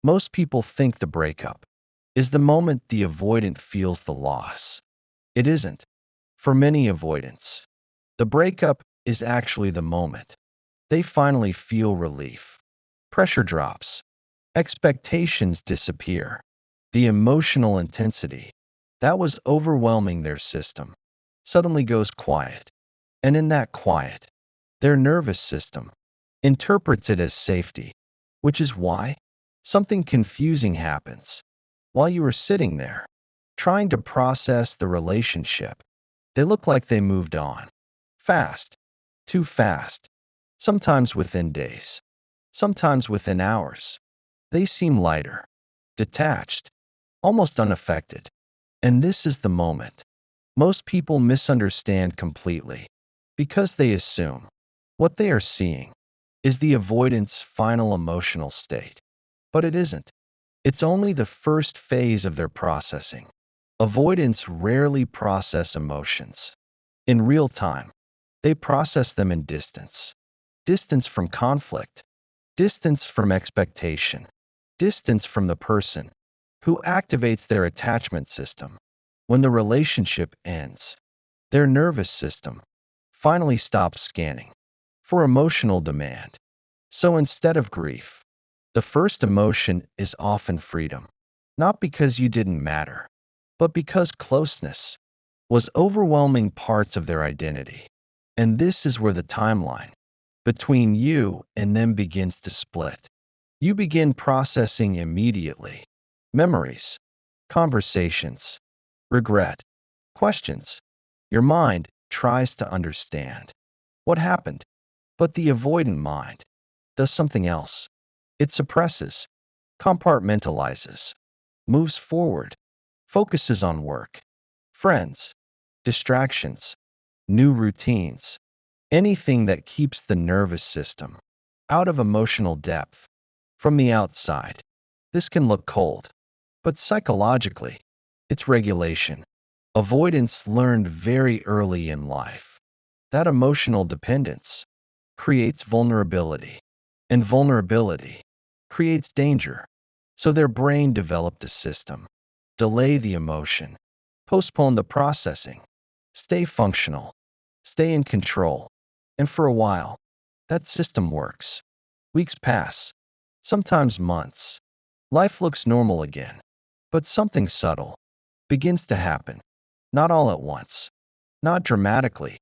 Most people think the breakup is the moment the avoidant feels the loss. It isn't. For many avoidants, the breakup is actually the moment they finally feel relief. Pressure drops, expectations disappear. The emotional intensity that was overwhelming their system suddenly goes quiet. And in that quiet, their nervous system interprets it as safety, which is why something confusing happens. While you are sitting there, trying to process the relationship, they look like they moved on. Fast, too fast, sometimes within days, sometimes within hours. They seem lighter, detached, almost unaffected. And this is the moment most people misunderstand completely because they assume what they are seeing is the avoidance final emotional state. But it isn't. It's only the first phase of their processing. Avoidants rarely process emotions in real time. They process them in distance. Distance from conflict, distance from expectation, distance from the person who activates their attachment system. When the relationship ends, their nervous system finally stops scanning for emotional demand. So instead of grief, the first emotion is often freedom, not because you didn't matter, but because closeness was overwhelming parts of their identity. And this is where the timeline between you and them begins to split. You begin processing immediately memories, conversations, regret, questions. Your mind tries to understand what happened, but the avoidant mind does something else. It suppresses, compartmentalizes, moves forward, focuses on work, friends, distractions, new routines, anything that keeps the nervous system out of emotional depth. From the outside, this can look cold, but psychologically, it's regulation. Avoidance learned very early in life that emotional dependence creates vulnerability, and vulnerability creates danger. So their brain developed a system: delay the emotion, postpone the processing, stay functional, stay in control. And for a while, that system works. Weeks pass, sometimes months. Life looks normal again, but something subtle begins to happen. Not all at once, not dramatically,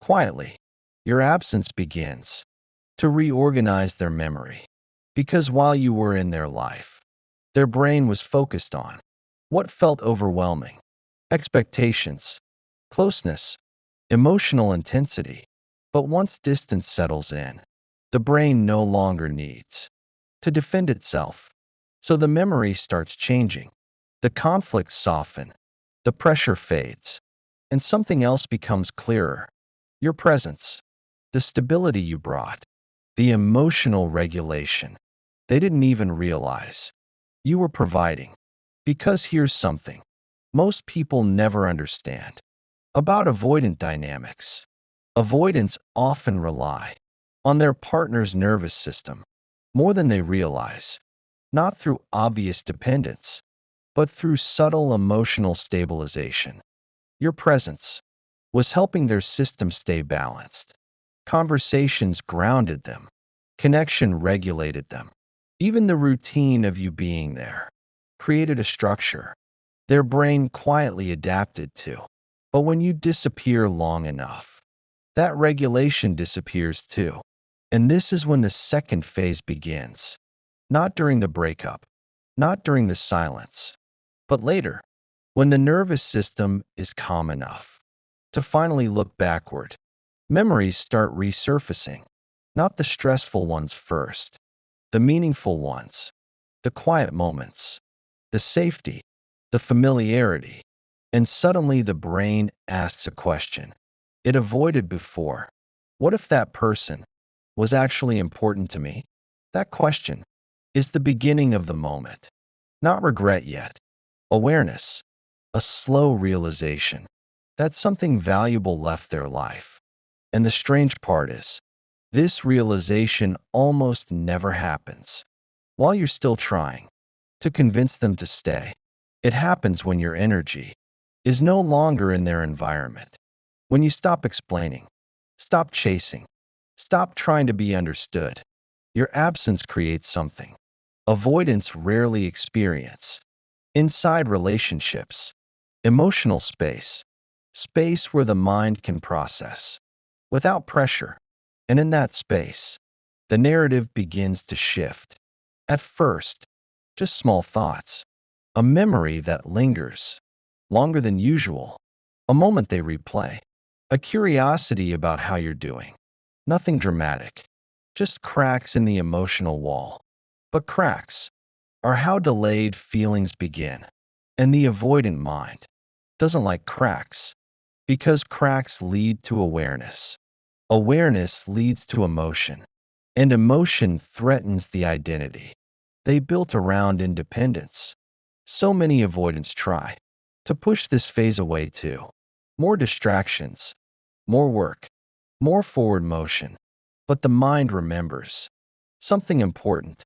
quietly. Your absence begins to reorganize their memory. Because while you were in their life, their brain was focused on what felt overwhelming: expectations, closeness, emotional intensity. But once distance settles in, the brain no longer needs to defend itself. So the memory starts changing. The conflicts soften, the pressure fades, and something else becomes clearer: your presence, the stability you brought, the emotional regulation they didn't even realize you were providing. Because here's something most people never understand about avoidant dynamics. Avoidants often rely on their partner's nervous system more than they realize, not through obvious dependence, but through subtle emotional stabilization. Your presence was helping their system stay balanced. Conversations grounded them, connection regulated them. Even the routine of you being there created a structure their brain quietly adapted to. But when you disappear long enough, that regulation disappears too. And this is when the second phase begins. Not during the breakup, not during the silence, but later, when the nervous system is calm enough to finally look backward. Memories start resurfacing, not the stressful ones first, the meaningful ones, the quiet moments, the safety, the familiarity. And suddenly the brain asks a question it avoided before. What if that person was actually important to me? That question is the beginning of the moment. Not regret yet. Awareness. A slow realization that something valuable left their life. And the strange part is, this realization almost never happens while you're still trying. to convince them to stay. It happens when your energy is no longer in their environment. When you stop explaining, stop chasing, stop trying to be understood, your absence creates something avoidance rarely experience. Inside relationships, emotional space, space where the mind can process without pressure. And in that space, the narrative begins to shift. At first, just small thoughts, a memory that lingers longer than usual, a moment they replay, a curiosity about how you're doing. Nothing dramatic, just cracks in the emotional wall. But cracks are how delayed feelings begin. And the avoidant mind doesn't like cracks because cracks lead to awareness. Awareness leads to emotion, and emotion threatens the identity they built around independence. So many avoidants try to push this phase away too. More distractions, more work, more forward motion. But the mind remembers something important.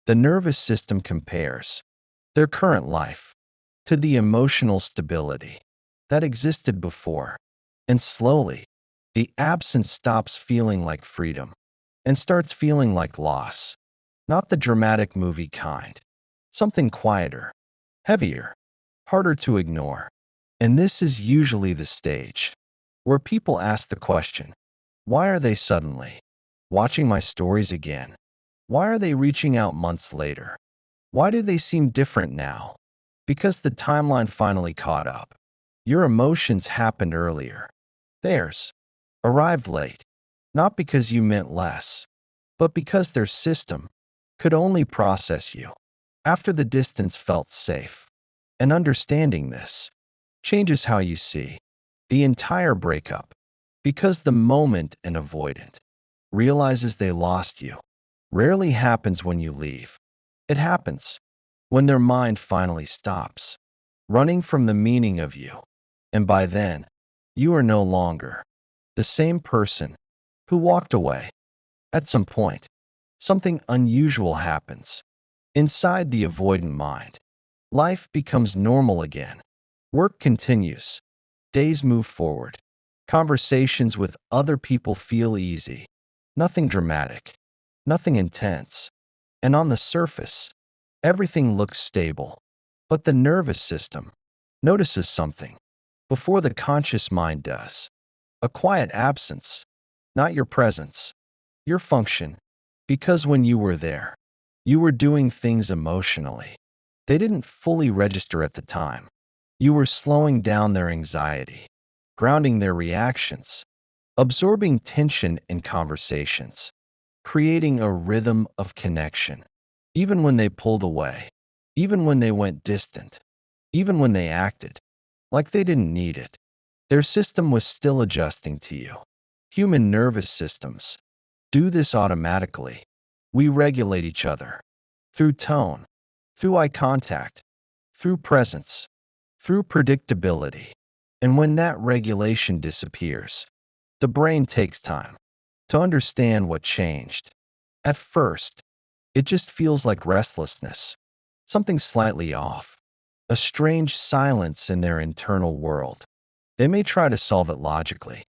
The nervous system compares their current life to the emotional stability that existed before. And slowly, the absence stops feeling like freedom and starts feeling like loss. Not the dramatic movie kind, something quieter, heavier, harder to ignore. And this is usually the stage where people ask the question, why are they suddenly watching my stories again? Why are they reaching out months later? Why do they seem different now? Because the timeline finally caught up. Your emotions happened earlier. Theirs arrived late, not because you meant less, but because their system could only process you after the distance felt safe. And understanding this changes how you see the entire breakup, because the moment an avoidant realizes they lost you rarely happens when you leave. It happens when their mind finally stops running from the meaning of you. And by then, you are no longer the same person who walked away. At some point, something unusual happens. Inside the avoidant mind, life becomes normal again. Work continues. Days move forward. Conversations with other people feel easy. Nothing dramatic, nothing intense. And on the surface, everything looks stable. But the nervous system notices something before the conscious mind does. A quiet absence, not your presence, your function. Because when you were there, you were doing things emotionally. They didn't fully register at the time. You were slowing down their anxiety, grounding their reactions, absorbing tension in conversations, creating a rhythm of connection. Even when they pulled away, even when they went distant, even when they acted like they didn't need it, their system was still adjusting to you. Human nervous systems do this automatically. We regulate each other through tone, through eye contact, through presence, through predictability. And when that regulation disappears, the brain takes time to understand what changed. At first, it just feels like restlessness, something slightly off, a strange silence in their internal world. They may try to solve it logically.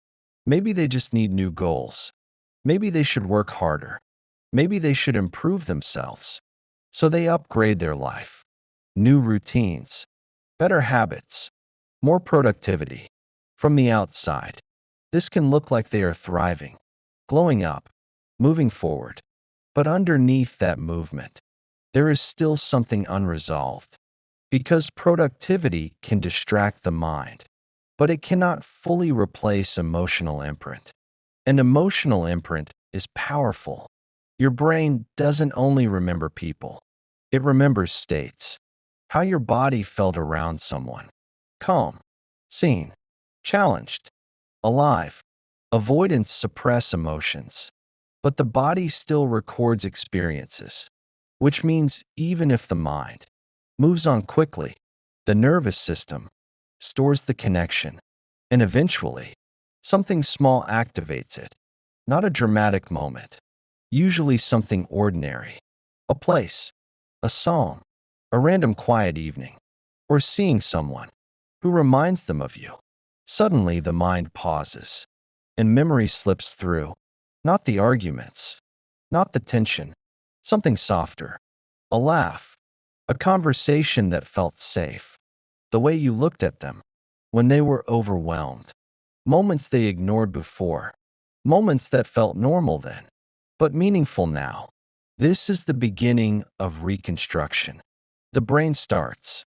Maybe they just need new goals. Maybe they should work harder. Maybe they should improve themselves. So they upgrade their life. New routines, better habits, more productivity. From the outside, this can look like they are thriving, glowing up, moving forward. But underneath that movement, there is still something unresolved. Because productivity can distract the mind, but it cannot fully replace emotional imprint. An emotional imprint is powerful. Your brain doesn't only remember people, it remembers states. How your body felt around someone. Calm, seen, challenged, alive. Avoidants suppress emotions, but the body still records experiences, which means even if the mind moves on quickly, the nervous system stores the connection, and eventually, something small activates it. Not a dramatic moment, usually something ordinary. A place, a song, a random quiet evening, or seeing someone who reminds them of you. Suddenly, the mind pauses, and memory slips through. Not the arguments, not the tension, something softer. A laugh, a conversation that felt safe, the way you looked at them when they were overwhelmed, moments they ignored before, moments that felt normal then, but meaningful now. This is the beginning of reconstruction. The brain starts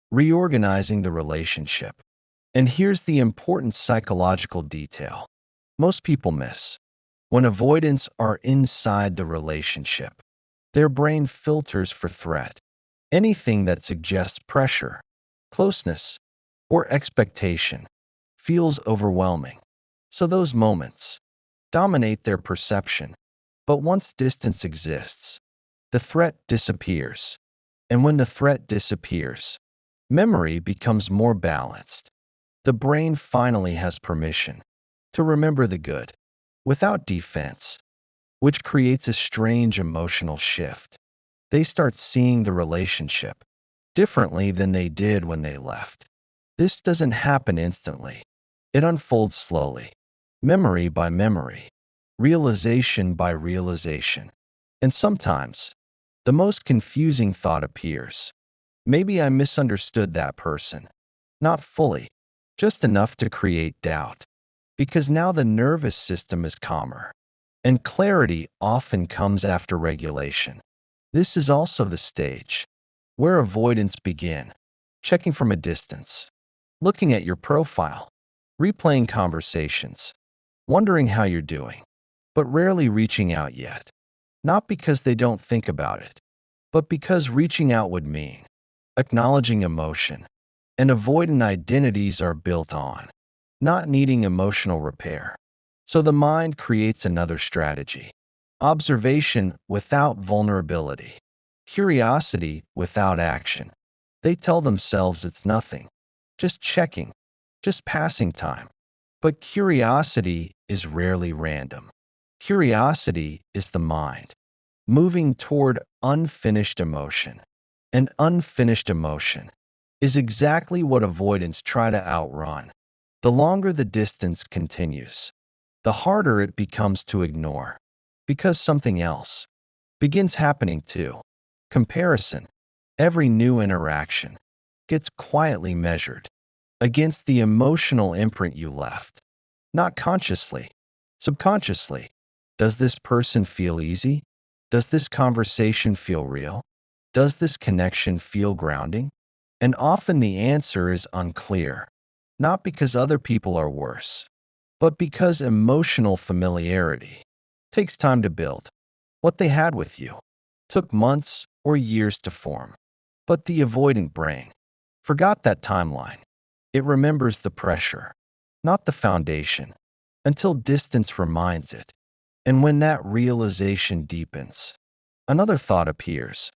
reorganizing the relationship. And here's the important psychological detail most people miss. When avoidants are inside the relationship, their brain filters for threat. Anything that suggests pressure, closeness, or expectation feels overwhelming. So those moments dominate their perception. But once distance exists, the threat disappears. And when the threat disappears, memory becomes more balanced. The brain finally has permission to remember the good without defense, which creates a strange emotional shift. They start seeing the relationship differently than they did when they left. This doesn't happen instantly. It unfolds slowly, memory by memory, realization by realization. And sometimes, the most confusing thought appears. Maybe I misunderstood that person. Not fully, just enough to create doubt. Because now the nervous system is calmer, and clarity often comes after regulation. This is also the stage where avoidants begin, checking from a distance, looking at your profile, replaying conversations, wondering how you're doing, but rarely reaching out yet. Not because they don't think about it, but because reaching out would mean acknowledging emotion, and avoidant identities are built on not needing emotional repair. So the mind creates another strategy: observation without vulnerability, curiosity without action. They tell themselves it's nothing, just checking, just passing time. But curiosity is rarely random. Curiosity is the mind moving toward unfinished emotion. And unfinished emotion is exactly what avoidants try to outrun. The longer the distance continues, the harder it becomes to ignore, because something else begins happening too. Comparison. Every new interaction gets quietly measured against the emotional imprint you left. Not consciously, subconsciously. Does this person feel easy? Does this conversation feel real? Does this connection feel grounding? And often the answer is unclear, not because other people are worse, but because emotional familiarity takes time to build. What they had with you took months or years to form. But the avoidant brain forgot that timeline. It remembers the pressure, not the foundation, until distance reminds it. And when that realization deepens, another thought appears,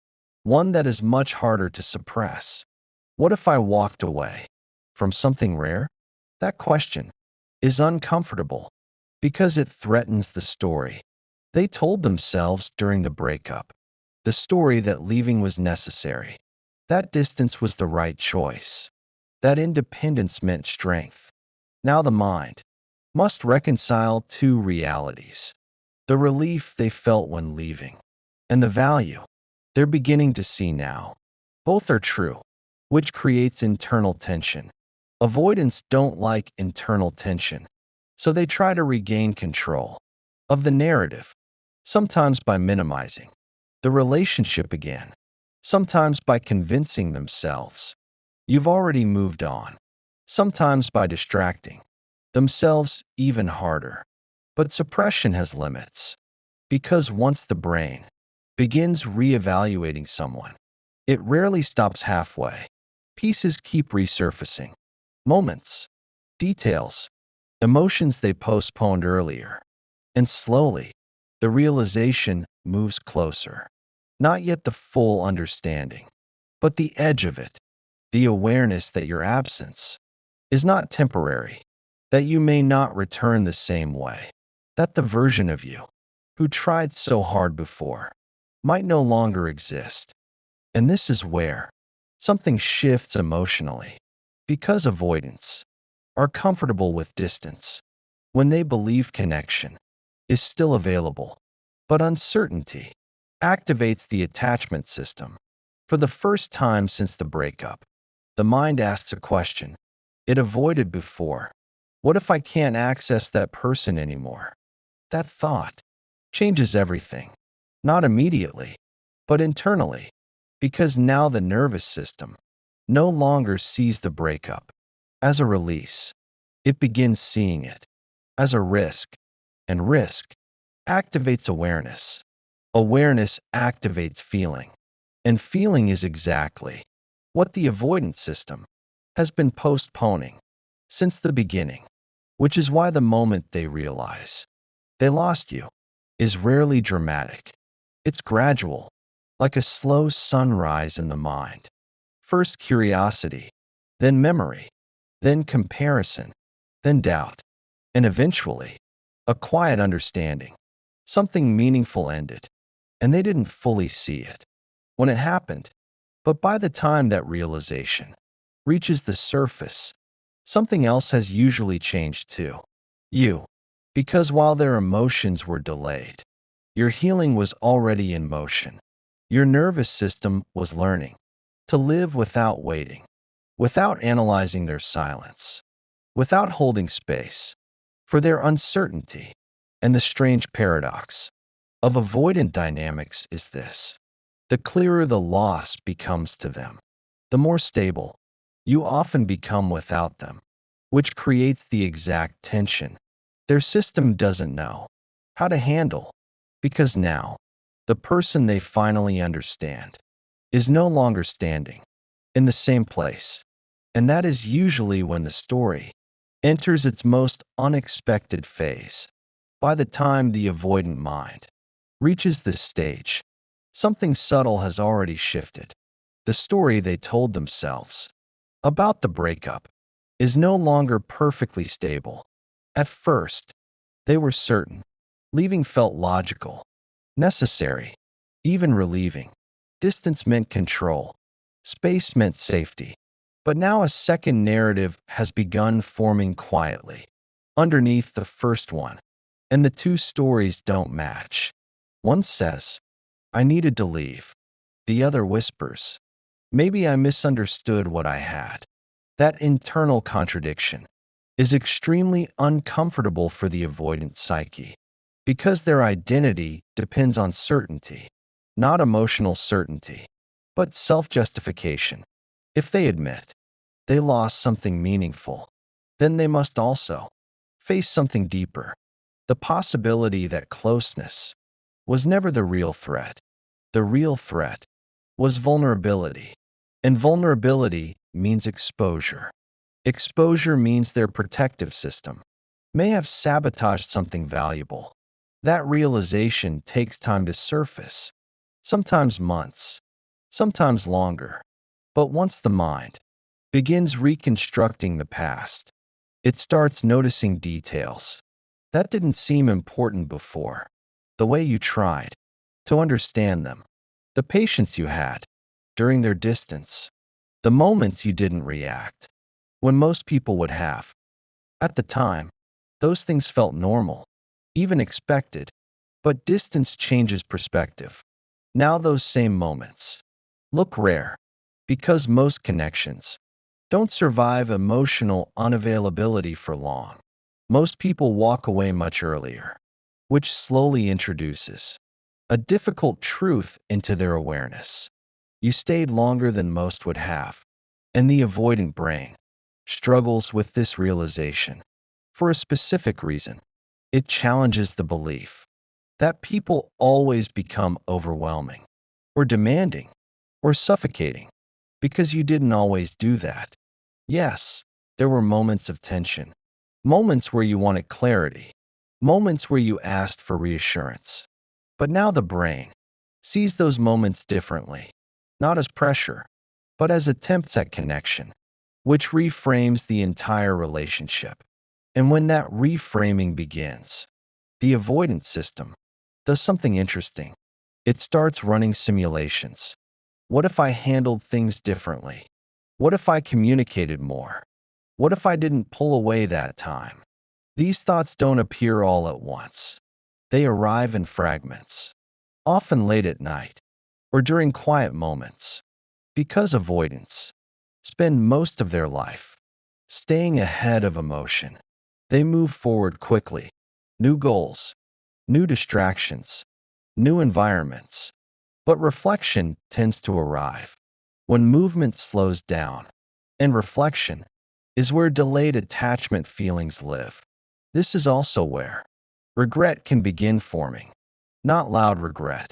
one that is much harder to suppress. What if I walked away from something rare? That question is uncomfortable because it threatens the story they told themselves during the breakup, the story that leaving was necessary, that distance was the right choice, that independence meant strength. Now the mind must reconcile two realities: the relief they felt when leaving, and the value they're beginning to see now. Both are true, which creates internal tension. Avoidants don't like internal tension, so they try to regain control of the narrative, sometimes by minimizing the relationship again, sometimes by convincing themselves you've already moved on, sometimes by distracting themselves even harder. But suppression has limits, because once the brain begins reevaluating someone, it rarely stops halfway. Pieces keep resurfacing. Moments, details, emotions they postponed earlier. And slowly, the realization moves closer. Not yet the full understanding, but the edge of it, the awareness that your absence is not temporary, that you may not return the same way, that the version of you who tried so hard before might no longer exist. And this is where Something shifts emotionally. Because avoidants are comfortable with distance when they believe connection is still available, but uncertainty activates the attachment system. For the first time since the breakup, the mind asks a question it avoided before. What if I can't access that person anymore? That thought changes everything, not immediately, but internally, because now the nervous system no longer sees the breakup as a release. It begins seeing it as a risk, and risk activates awareness. Awareness activates feeling, and feeling is exactly what the avoidance system has been postponing since the beginning, which is why the moment they realize they lost you is rarely dramatic. It's gradual, like a slow sunrise in the mind. First curiosity, then memory, then comparison, then doubt, and eventually, a quiet understanding. Something meaningful ended, and they didn't fully see it when it happened. But by the time that realization reaches the surface, something else has usually changed too. You. Because while their emotions were delayed, your healing was already in motion. Your nervous system was learning to live without waiting, without analyzing their silence, without holding space for their uncertainty. And the strange paradox of avoidant dynamics is this: the clearer the loss becomes to them, the more stable you often become without them, which creates the exact tension their system doesn't know how to handle, because now the person they finally understand is no longer standing in the same place. And that is usually when the story enters its most unexpected phase. By the time the avoidant mind reaches this stage, something subtle has already shifted. The story they told themselves about the breakup is no longer perfectly stable. At first, they were certain. Leaving felt logical, necessary, even relieving. Distance meant control. Space meant safety. But now a second narrative has begun forming quietly underneath the first one, and the two stories don't match. One says, I needed to leave. The other whispers, maybe I misunderstood what I had. That internal contradiction is extremely uncomfortable for the avoidant psyche because their identity depends on certainty, not emotional certainty, but self-justification. If they admit they lost something meaningful, then they must also face something deeper: the possibility that closeness was never the real threat. The real threat was vulnerability, and vulnerability means exposure. Exposure means their protective system may have sabotaged something valuable. That realization takes time to surface, sometimes months, sometimes longer. But once the mind begins reconstructing the past, it starts noticing details that didn't seem important before. The way you tried to understand them, the patience you had during their distance, the moments you didn't react when most people would have. At the time, those things felt normal, even expected, but distance changes perspective. Now those same moments look rare because most connections don't survive emotional unavailability for long. Most people walk away much earlier, which slowly introduces a difficult truth into their awareness. You stayed longer than most would have, and the avoidant brain struggles with this realization for a specific reason. It challenges the belief that people always become overwhelming, or demanding, or suffocating, because you didn't always do that. Yes, there were moments of tension, moments where you wanted clarity, moments where you asked for reassurance. But now the brain sees those moments differently, not as pressure, but as attempts at connection, which reframes the entire relationship. And when that reframing begins, the avoidance system does something interesting. It starts running simulations. What if I handled things differently? What if I communicated more? What if I didn't pull away that time? These thoughts don't appear all at once. They arrive in fragments, often late at night or during quiet moments. Because avoidants spend most of their life staying ahead of emotion, they move forward quickly. New goals, new distractions, new environments. But reflection tends to arrive when movement slows down, and reflection is where delayed attachment feelings live. This is also where regret can begin forming. Not loud regret,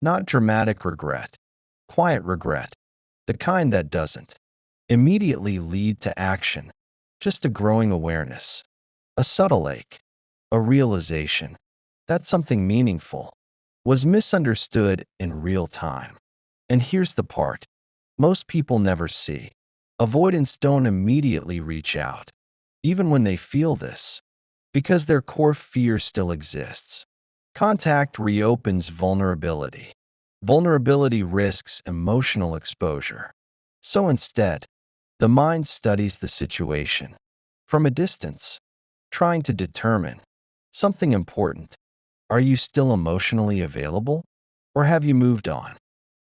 not dramatic regret, quiet regret, the kind that doesn't immediately lead to action, just a growing awareness, a subtle ache, a realization that something meaningful was misunderstood in real time. And here's the part most people never see. Avoidants don't immediately reach out, even when they feel this, because their core fear still exists. Contact reopens vulnerability. Vulnerability risks emotional exposure. So instead, the mind studies the situation from a distance, trying to determine something important. Are you still emotionally available? Or have you moved on?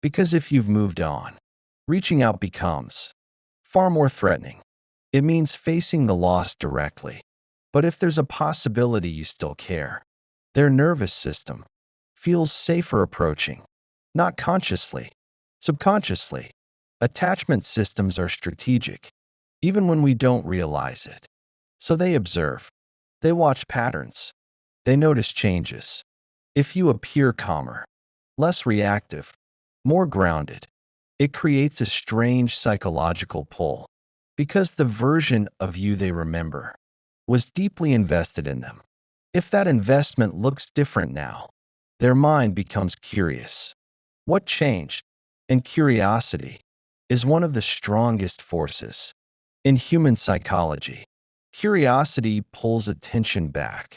Because if you've moved on, reaching out becomes far more threatening. It means facing the loss directly. But if there's a possibility you still care, their nervous system feels safer approaching, not consciously, subconsciously. Attachment systems are strategic, even when we don't realize it. So they observe, they watch patterns, they notice changes. If you appear calmer, less reactive, more grounded, it creates a strange psychological pull because the version of you they remember was deeply invested in them. If that investment looks different now, their mind becomes curious. What changed? And curiosity is one of the strongest forces in human psychology. Curiosity pulls attention back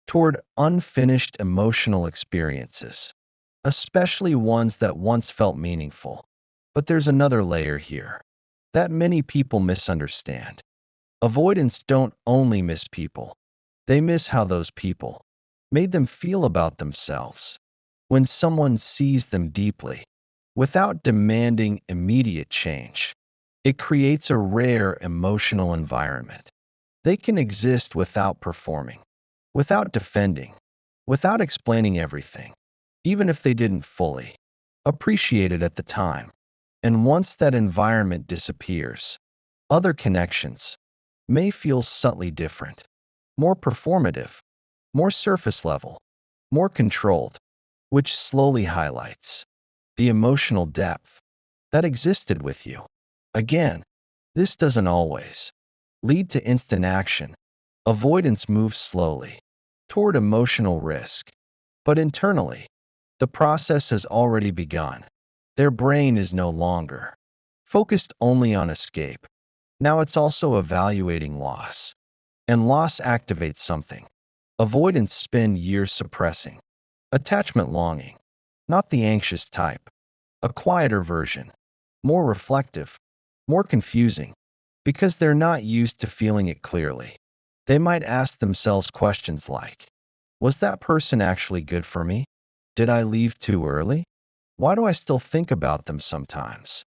toward unfinished emotional experiences, especially ones that once felt meaningful. But there's another layer here that many people misunderstand. Avoidants don't only miss people, they miss how those people made them feel about themselves. When someone sees them deeply, without demanding immediate change, it creates a rare emotional environment. They can exist without performing, without defending, without explaining everything, even if they didn't fully appreciate it at the time. And once that environment disappears, other connections may feel subtly different, more performative, more surface level, more controlled, which slowly highlights the emotional depth that existed with you. Again, this doesn't always lead to instant action. Avoidance moves slowly toward emotional risk, but internally, the process has already begun. Their brain is no longer focused only on escape. Now it's also evaluating loss, and loss activates something. Avoidants spend years suppressing attachment longing, not the anxious type, a quieter version, more reflective, more confusing, because they're not used to feeling it clearly. They might ask themselves questions like, was that person actually good for me? Did I leave too early? Why do I still think about them sometimes?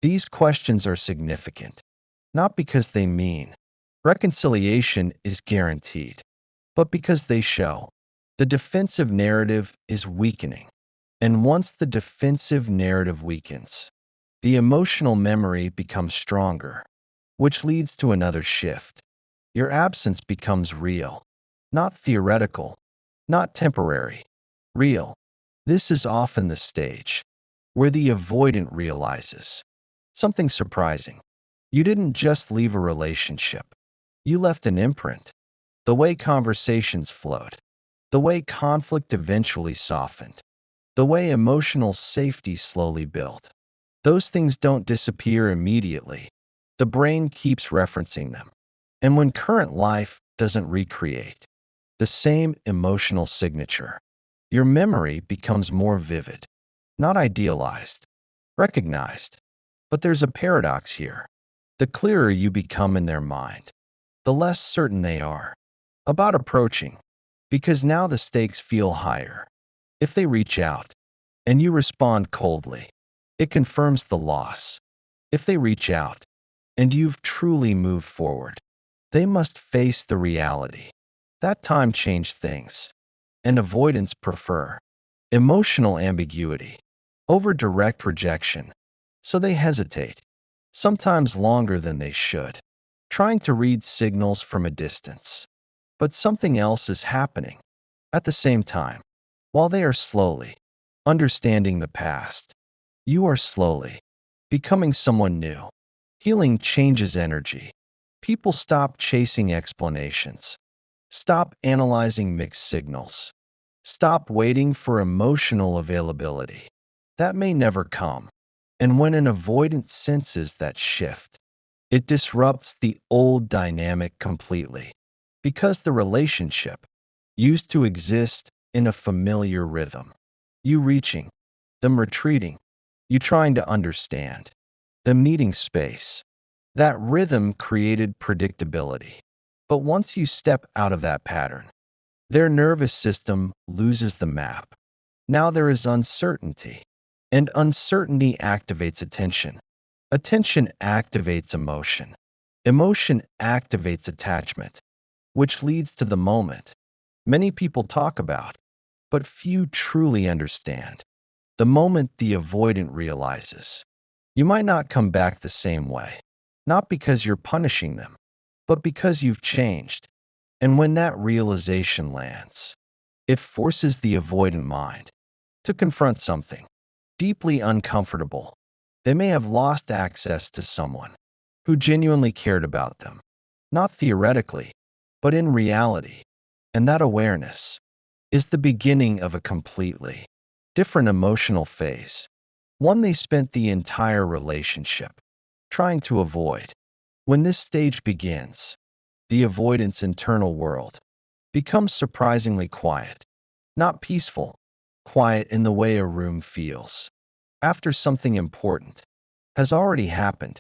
These questions are significant, not because they mean reconciliation is guaranteed, but because they show the defensive narrative is weakening. And once the defensive narrative weakens, the emotional memory becomes stronger, which leads to another shift. Your absence becomes real, not theoretical, not temporary, real. This is often the stage where the avoidant realizes something surprising. You didn't just leave a relationship, you left an imprint. The way conversations flowed, the way conflict eventually softened, the way emotional safety slowly built. Those things don't disappear immediately. The brain keeps referencing them. And when current life doesn't recreate the same emotional signature, your memory becomes more vivid, not idealized, recognized. But there's a paradox here. The clearer you become in their mind, the less certain they are about approaching, because now the stakes feel higher. If they reach out and you respond coldly, it confirms the loss. If they reach out and you've truly moved forward, they must face the reality. That time changed things, and avoidants prefer emotional ambiguity over direct rejection. So they hesitate, sometimes longer than they should, trying to read signals from a distance. But something else is happening at the same time. While they are slowly understanding the past, you are slowly becoming someone new. Healing changes energy. People stop chasing explanations, stop analyzing mixed signals, stop waiting for emotional availability. That may never come. And when an avoidant senses that shift, it disrupts the old dynamic completely, because the relationship used to exist in a familiar rhythm. You reaching, them retreating, you trying to understand, them needing space. That rhythm created predictability. But once you step out of that pattern, their nervous system loses the map. Now there is uncertainty, and uncertainty activates attention. Attention activates emotion. Emotion activates attachment, which leads to the moment many people talk about, but few truly understand. The moment the avoidant realizes, you might not come back the same way, not because you're punishing them, but because you've changed. And when that realization lands, it forces the avoidant mind to confront something deeply uncomfortable. They may have lost access to someone who genuinely cared about them, not theoretically, but in reality. And that awareness is the beginning of a completely different emotional phase, one they spent the entire relationship trying to avoid. When this stage begins, the avoidant's internal world becomes surprisingly quiet, not peaceful, quiet in the way a room feels after something important has already happened,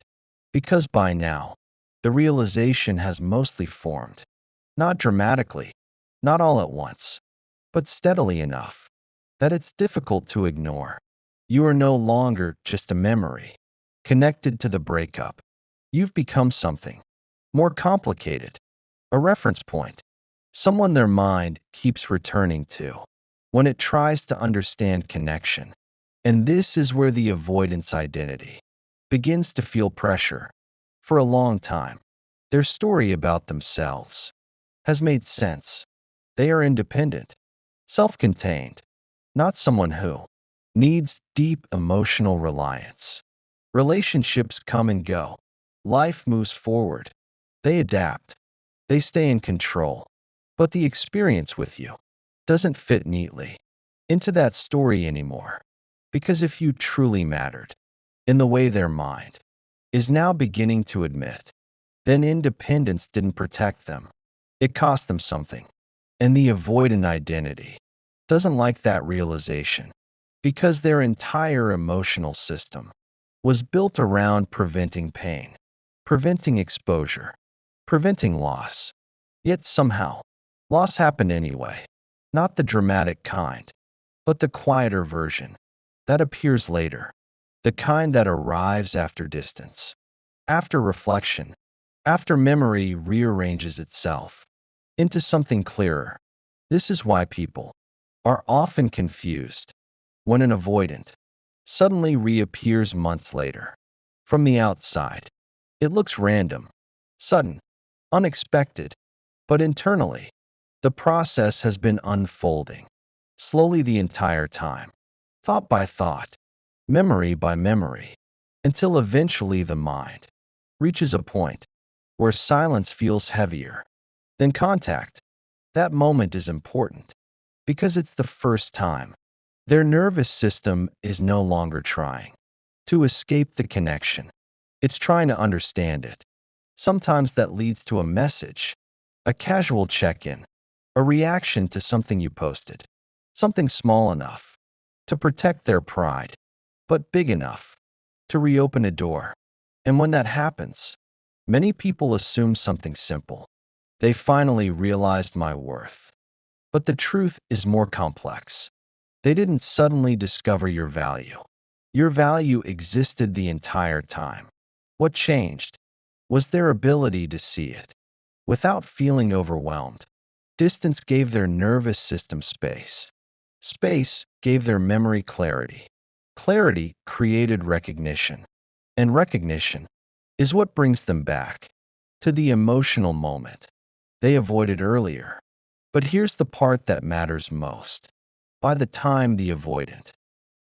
because by now, the realization has mostly formed, not dramatically, not all at once, but steadily enough that it's difficult to ignore. You are no longer just a memory connected to the breakup. You've become something more complicated, a reference point, someone their mind keeps returning to when it tries to understand connection. And this is where the avoidance identity begins to feel pressure. For a long time, their story about themselves has made sense. They are independent, self-contained, not someone who needs deep emotional reliance. Relationships come and go. Life moves forward. They adapt. They stay in control. But the experience with you doesn't fit neatly into that story anymore. Because if you truly mattered in the way their mind is now beginning to admit, then independence didn't protect them. It cost them something. And the avoidant identity doesn't like that realization, because their entire emotional system was built around preventing pain, preventing exposure, preventing loss. Yet somehow, loss happened anyway. Not the dramatic kind, but the quieter version that appears later, the kind that arrives after distance, after reflection, after memory rearranges itself into something clearer. This is why people are often confused when an avoidant suddenly reappears months later. From the outside, it looks random, sudden, unexpected, but internally, the process has been unfolding slowly the entire time, thought by thought, memory by memory, until eventually the mind reaches a point where silence feels heavier than contact. That moment is important because it's the first time their nervous system is no longer trying to escape the connection. It's trying to understand it. Sometimes that leads to a message, a casual check-in, a reaction to something you posted, something small enough to protect their pride, but big enough to reopen a door. And when that happens, many people assume something simple. They finally realized my worth. But the truth is more complex. They didn't suddenly discover your value. Your value existed the entire time. What changed was their ability to see it without feeling overwhelmed. Distance gave their nervous system space. Space gave their memory clarity. Clarity created recognition. And recognition is what brings them back to the emotional moment they avoided earlier. But here's the part that matters most. By the time the avoidant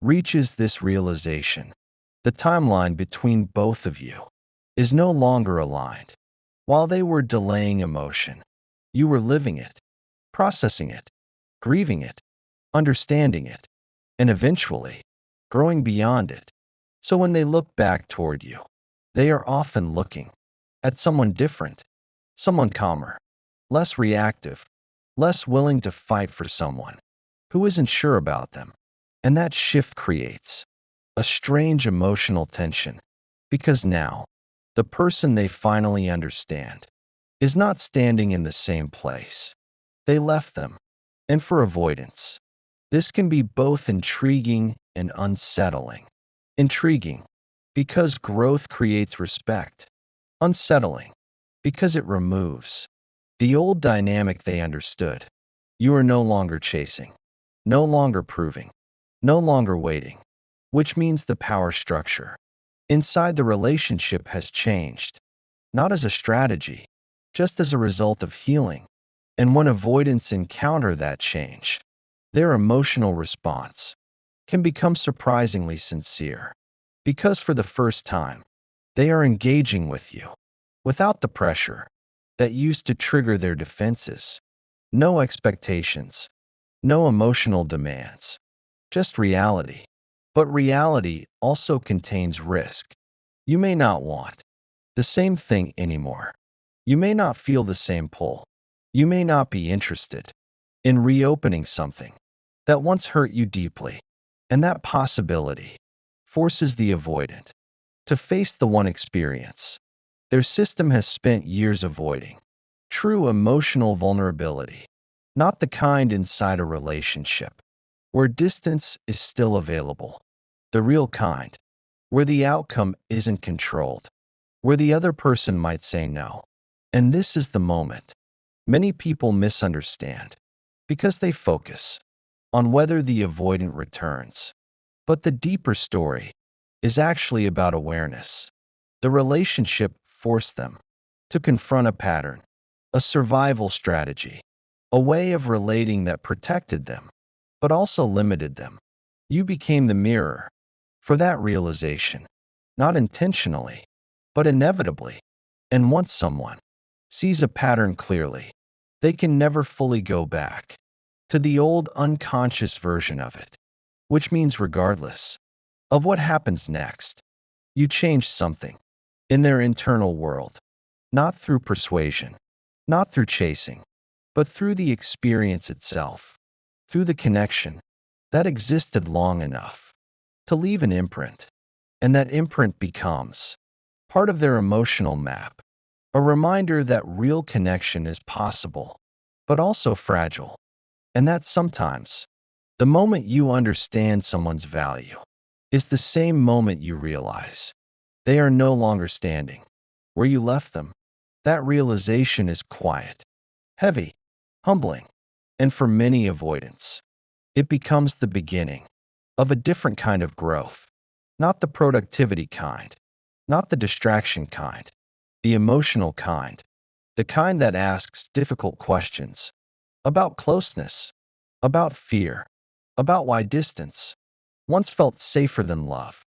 reaches this realization, the timeline between both of you is no longer aligned. While they were delaying emotion, you were living it, processing it, grieving it, understanding it, and eventually growing beyond it. So when they look back toward you, they are often looking at someone different, someone calmer, less reactive, less willing to fight for someone who isn't sure about them. And that shift creates a strange emotional tension because now the person they finally understand is not standing in the same place. They left them. And for avoidance, this can be both intriguing and unsettling. Intriguing because growth creates respect. Unsettling because it removes the old dynamic they understood. You are no longer chasing, no longer proving, no longer waiting, which means the power structure inside the relationship has changed, not as a strategy, just as a result of healing. And when avoidants encounter that change, their emotional response can become surprisingly sincere, because for the first time, they are engaging with you without the pressure that used to trigger their defenses. No expectations, no emotional demands, just reality. But reality also contains risk. You may not want the same thing anymore. You may not feel the same pull. You may not be interested in reopening something that once hurt you deeply. And that possibility forces the avoidant to face the one experience their system has spent years avoiding: true emotional vulnerability, not the kind inside a relationship where distance is still available, the real kind, where the outcome isn't controlled, where the other person might say no. And this is the moment many people misunderstand because they focus on whether the avoidant returns. But the deeper story is actually about awareness. The relationship forced them to confront a pattern, a survival strategy, a way of relating that protected them, but also limited them. You became the mirror for that realization, not intentionally, but inevitably. And once someone sees a pattern clearly, they can never fully go back to the old unconscious version of it, which means regardless of what happens next, you change something in their internal world, not through persuasion, not through chasing, but through the experience itself, through the connection that existed long enough to leave an imprint. And that imprint becomes part of their emotional map, a reminder that real connection is possible, but also fragile, and that sometimes the moment you understand someone's value is the same moment you realize they are no longer standing where you left them. That realization is quiet, heavy, humbling, and for many avoidants, it becomes the beginning of a different kind of growth, not the productivity kind, not the distraction kind, the emotional kind, the kind that asks difficult questions about closeness, about fear, about why distance once felt safer than love.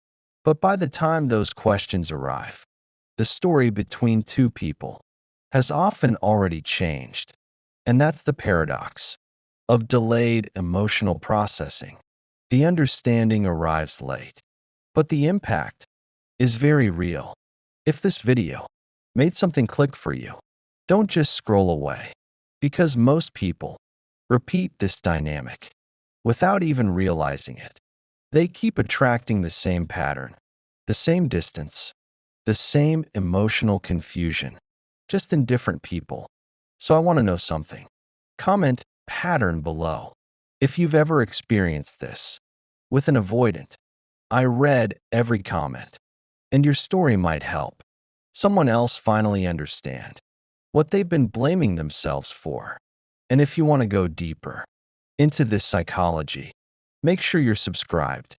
But by the time those questions arrive, the story between two people has often already changed. And that's the paradox of delayed emotional processing. The understanding arrives late, but the impact is very real. If this video made something click for you, don't just scroll away, because most people repeat this dynamic without even realizing it. They keep attracting the same pattern, The same distance, the same emotional confusion, just in different people. So I want to know something. Comment pattern below if you've ever experienced this. With an avoidant, I read every comment, and your story might help someone else finally understand what they've been blaming themselves for. And if you want to go deeper into this psychology, make sure you're subscribed